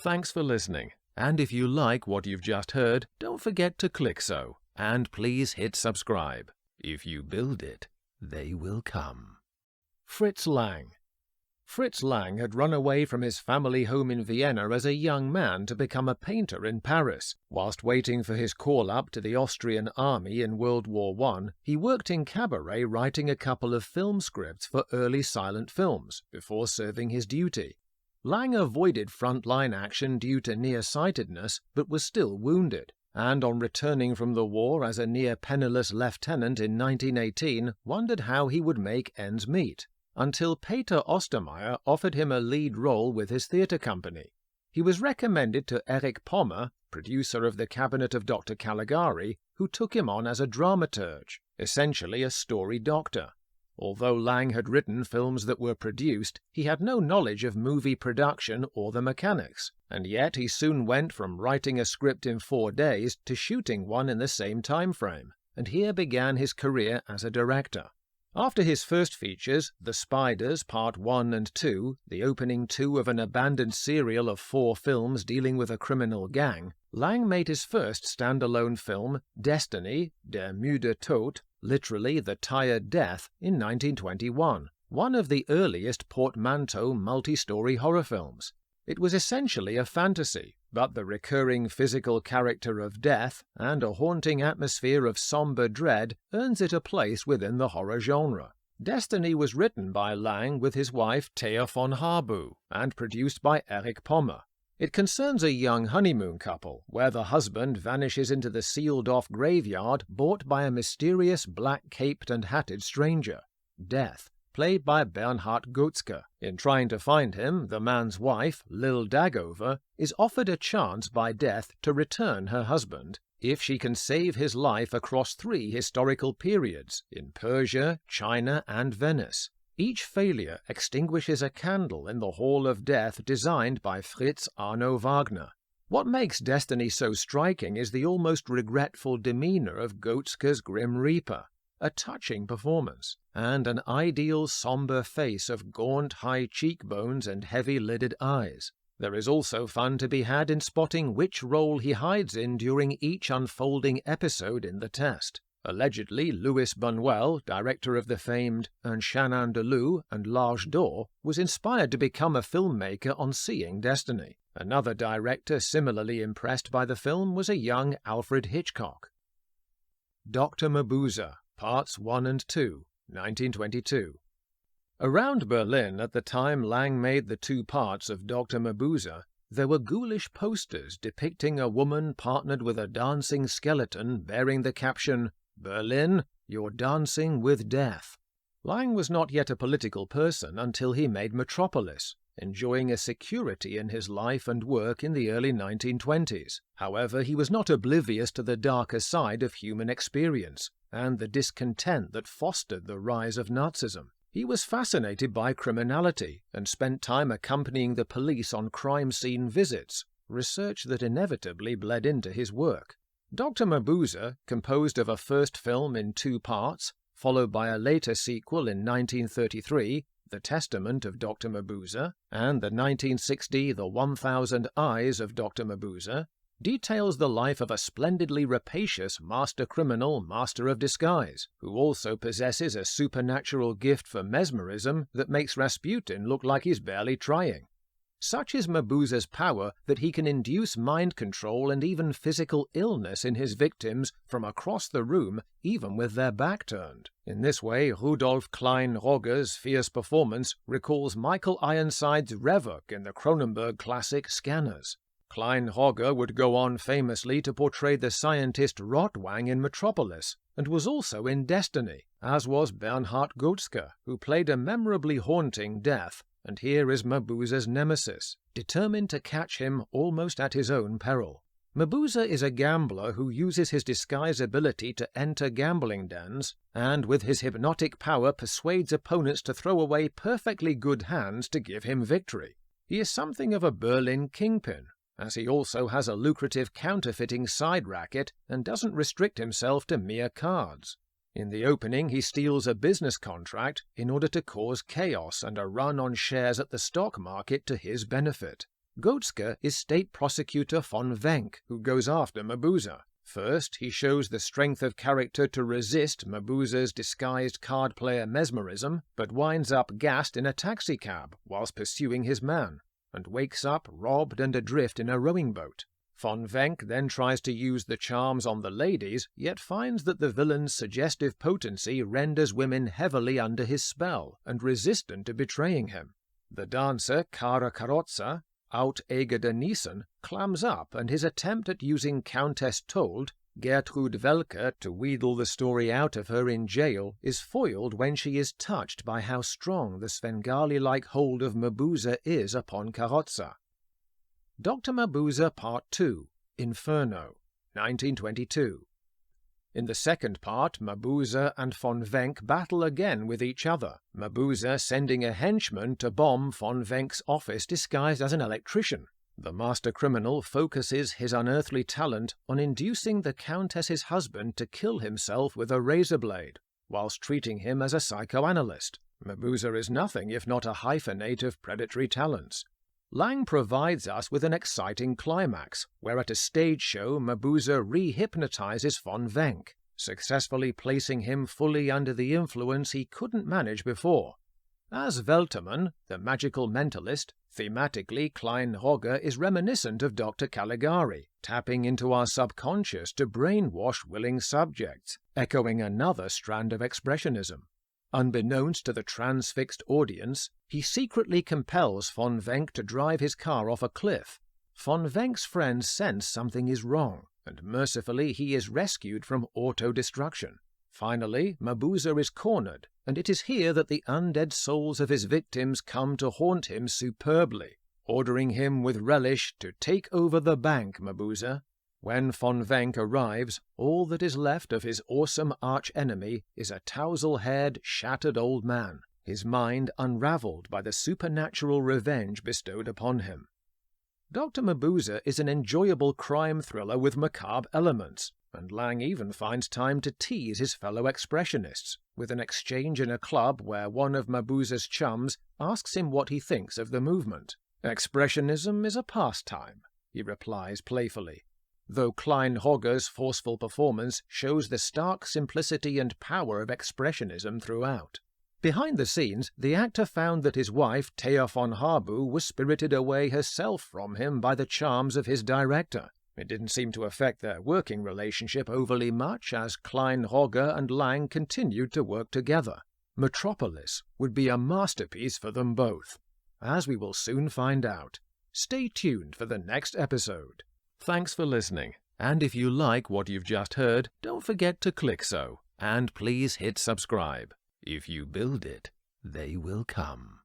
Thanks for listening, and if you like what you've just heard, don't forget to click so, and please hit subscribe. If you build it, they will come. Fritz Lang. Fritz Lang had run away from his family home in Vienna as a young man to become a painter in Paris. Whilst waiting for his call-up to the Austrian army in World War I, he worked in cabaret writing a couple of film scripts for early silent films before serving his duty. Lang avoided frontline action due to nearsightedness, but was still wounded, and on returning from the war as a near-penniless lieutenant in 1918, wondered how he would make ends meet, until Peter Ostermeyer offered him a lead role with his theatre company. He was recommended to Erich Pommer, producer of The Cabinet of Dr. Caligari, who took him on as a dramaturge, essentially a story doctor. Although Lang had written films that were produced, he had no knowledge of movie production or the mechanics, and yet he soon went from writing a script in 4 days to shooting one in the same time frame, and here began his career as a director. After his first features, The Spiders Part 1 and 2, the opening 2 of an abandoned serial of 4 films dealing with a criminal gang, Lang made his first standalone film, Destiny, Der müde Tod, literally The Tired Death, in 1921, one of the earliest portmanteau multi-story horror films. It was essentially a fantasy, but the recurring physical character of death and a haunting atmosphere of somber dread earns it a place within the horror genre. Destiny was written by Lang with his wife Thea von Harbu and produced by Erich Pommer. It concerns a young honeymoon couple where the husband vanishes into the sealed-off graveyard bought by a mysterious black-caped and hatted stranger, Death, played by Bernhard Goetzke. In trying to find him, the man's wife, Lil Dagover, is offered a chance by Death to return her husband if she can save his life across 3 historical periods in Persia, China, and Venice. Each failure extinguishes a candle in the Hall of Death designed by Fritz Arno Wagner. What makes Destiny so striking is the almost regretful demeanor of Goetzke's Grim Reaper, a touching performance, and an ideal somber face of gaunt high cheekbones and heavy-lidded eyes. There is also fun to be had in spotting which role he hides in during each unfolding episode in the test. Allegedly, Louis Buñuel, director of the famed Un Chenin de Loup and L'Âge d'Or, was inspired to become a filmmaker on seeing Destiny. Another director similarly impressed by the film was a young Alfred Hitchcock. Dr Mabuse Parts 1 and 2, 1922. Around Berlin at the time Lang made the 2 parts of Dr Mabuse, there were ghoulish posters depicting a woman partnered with a dancing skeleton bearing the caption, "Berlin, you're dancing with death." Lang was not yet a political person until he made Metropolis, enjoying a security in his life and work in the early 1920s. However, he was not oblivious to the darker side of human experience and the discontent that fostered the rise of Nazism. He was fascinated by criminality and spent time accompanying the police on crime scene visits, research that inevitably bled into his work. Dr Mabuse, composed of a first film in 2 parts, followed by a later sequel in 1933, The Testament of Dr Mabuse, and the 1960 The 1000 Eyes of Dr Mabuse, details the life of a splendidly rapacious master criminal, master of disguise, who also possesses a supernatural gift for mesmerism that makes Rasputin look like he's barely trying. Such is Mabuse's power that he can induce mind control and even physical illness in his victims from across the room, even with their back turned. In this way, Rudolf Klein-Rogge's fierce performance recalls Michael Ironside's Revok in the Cronenberg classic Scanners. Klein-Rogge would go on famously to portray the scientist Rotwang in Metropolis, and was also in Destiny, as was Bernhard Goetzke, who played a memorably haunting Death, and here is Mabuse's nemesis, determined to catch him almost at his own peril. Mabuse is a gambler who uses his disguise ability to enter gambling dens, and with his hypnotic power persuades opponents to throw away perfectly good hands to give him victory. He is something of a Berlin kingpin, as he also has a lucrative counterfeiting side racket and doesn't restrict himself to mere cards. In the opening, he steals a business contract in order to cause chaos and a run on shares at the stock market to his benefit. Goetzke is State Prosecutor von Wenck, who goes after Mabuse. First, he shows the strength of character to resist Mabuse's disguised card player mesmerism, but winds up gassed in a taxicab whilst pursuing his man, and wakes up robbed and adrift in a rowing boat. Von Wenck then tries to use the charms on the ladies, yet finds that the villain's suggestive potency renders women heavily under his spell and resistant to betraying him. The dancer Cara Carrozza, out Egede Niesen, clams up, and his attempt at using Countess Told, Gertrude Welke, to wheedle the story out of her in jail is foiled when she is touched by how strong the Svengali-like hold of Mabuse is upon Carrozza. Dr Mabuse Part 2, Inferno, 1922. In the second part, Mabuse and von Wenck battle again with each other, Mabuse sending a henchman to bomb von Wenck's office disguised as an electrician. The master criminal focuses his unearthly talent on inducing the Countess's husband to kill himself with a razor blade, whilst treating him as a psychoanalyst. Mabuse is nothing if not a hyphenate of predatory talents. Lang provides us with an exciting climax, where at a stage show Mabuse re-hypnotizes von Wenck, successfully placing him fully under the influence he couldn't manage before. As Weltermann, the magical mentalist, thematically Klein-Hogge is reminiscent of Dr. Caligari, tapping into our subconscious to brainwash willing subjects, echoing another strand of Expressionism. Unbeknownst to the transfixed audience, he secretly compels von Wenck to drive his car off a cliff. Von Wenck's friends sense something is wrong, and mercifully he is rescued from auto-destruction. Finally, Mabuse is cornered, and it is here that the undead souls of his victims come to haunt him superbly, ordering him with relish to take over the bank, Mabuse. When von Wenck arrives, all that is left of his awesome arch-enemy is a tousle-haired, shattered old man, his mind unravelled by the supernatural revenge bestowed upon him. Dr. Mabuse is an enjoyable crime thriller with macabre elements, and Lang even finds time to tease his fellow expressionists, with an exchange in a club where one of Mabuse's chums asks him what he thinks of the movement. "Expressionism is a pastime," he replies playfully, though Klein-Hogge's forceful performance shows the stark simplicity and power of Expressionism throughout. Behind the scenes, the actor found that his wife, Thea von Harbu, was spirited away herself from him by the charms of his director. It didn't seem to affect their working relationship overly much as Klein-Hogge and Lang continued to work together. Metropolis would be a masterpiece for them both, as we will soon find out. Stay tuned for the next episode. Thanks for listening, and if you like what you've just heard, don't forget to click so, and please hit subscribe. If you build it, they will come.